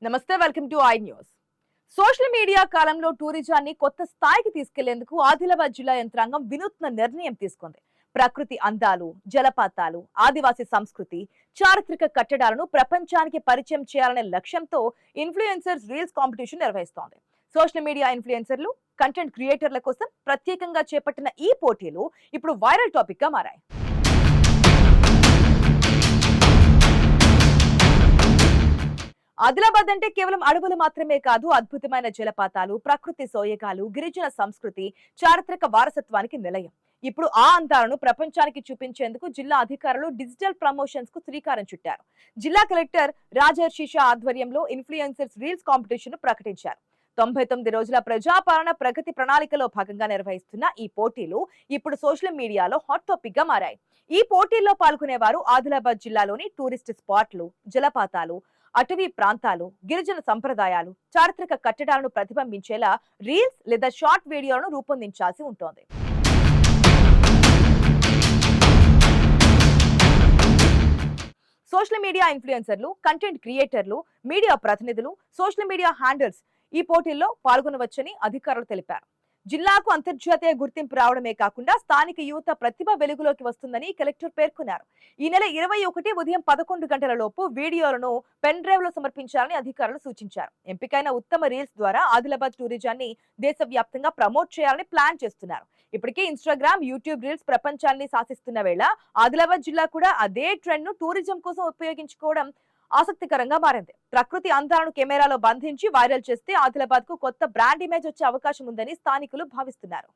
నమస్తే, welcome to I news. Social media కాలంలో టూరిజాన్ని కొత్త స్థాయికి తీసుకెళ్లేందుకు ఆదిలాబాద్ జిల్లా యంత్రాంగం వినూత్న నిర్ణయం తీసుకుంది. ప్రకృతి అందాలు, జలపాతాలు, ఆదివాసీ సంస్కృతి, చారిత్రక కట్టడాలను ప్రపంచానికి పరిచయం చేయాలనే లక్ష్యంతో ఇన్ఫ్లుయెన్సర్స్ రీల్స్ కాంపిటీషన్ నిర్వహిస్తోంది. సోషల్ మీడియా ఇన్ఫ్లుయెన్సర్లు, కంటెంట్ క్రియేటర్ల కోసం ప్రత్యేకంగా చేపట్టిన ఈ పోటీలు ఇప్పుడు వైరల్ టాపిక్ గా మారాయి. ఆదిలాబాద్ అంటే కేవలం అడవులు మాత్రమే కాదు, అద్భుతమైన జలపాతాలు, ప్రకృతి సోయగాలు, గిరిజన సంస్కృతి, చారిత్రక వారసత్వానికి నిలయం. ఇప్పుడు ఆ అందాలను ప్రపంచానికి చూపించేందుకు జిల్లా అధికారులు డిజిటల్ ప్రమోషన్స్ కు శ్రీకారం చుట్టారు. జిల్లా కలెక్టర్ రాజర్షిషా ఆధ్వర్యంలో ఇన్ఫ్లుయెన్సర్స్ రీల్స్ కాంపిటీషన్ ప్రకటించారు. 99 రోజుల ప్రజాపాలన ప్రగతి ప్రణాళికలో భాగంగా నిర్వహిస్తున్న ఈ పోటీలు ఇప్పుడు సోషల్ మీడియాలో హాట్ టాపిక్ గా మారాయి. ఈ పోటీల్లో పాల్గొనేవారు ఆదిలాబాద్ జిల్లాలోని టూరిస్ట్ స్పాట్లు, జలపాతాలు, అటవీ ప్రాంతాలు, గిరిజన సంప్రదాయాలు, చారిత్రక కట్టడాలను ప్రతిబింబించేలా రీల్స్ లేదా షార్ట్ వీడియోలను రూపొందించాల్సి ఉంటుంది. సోషల్ మీడియా ఇన్ఫ్లుయెన్సర్లు, కంటెంట్ క్రియేటర్లు, మీడియా ప్రతినిధులు, సోషల్ మీడియా హ్యాండిల్స్ ఈ పోటీల్లో పాల్గొనవచ్చని అధికారులు తెలిపారు. జిల్లాకు అంతర్జాతీయ గుర్తింపు రావడమే కాకుండా స్థానిక యువత ప్రతిభ వెలుగులోకి వస్తుందని కలెక్టర్ పేర్కొన్నారు. ఈ నెల 21 ఉదయం 11 గంటల లోపు వీడియోలను పెన్ డ్రైవ్ లో సమర్పించాలని అధికారులు సూచించారు. ఎంపికైన ఉత్తమ రీల్స్ ద్వారా ఆదిలాబాద్ టూరిజాన్ని దేశవ్యాప్తంగా ప్రమోట్ చేయాలని ప్లాన్ చేస్తున్నారు. ఇప్పటికే ఇన్స్టాగ్రామ్, యూట్యూబ్ రీల్స్ ప్రపంచాన్ని శాసిస్తున్న వేళ ఆదిలాబాద్ జిల్లా కూడా అదే ట్రెండ్ ను టూరిజం కోసం ఉపయోగించుకోవడం ఆసక్తికరంగా మారింది. ప్రకృతి అందాలను కెమెరాలో బంధించి వైరల్ చేస్తే ఆదిలాబాద్ కు కొత్త బ్రాండ్ ఇమేజ్ వచ్చే అవకాశం ఉందని స్థానికులు భావిస్తున్నారు.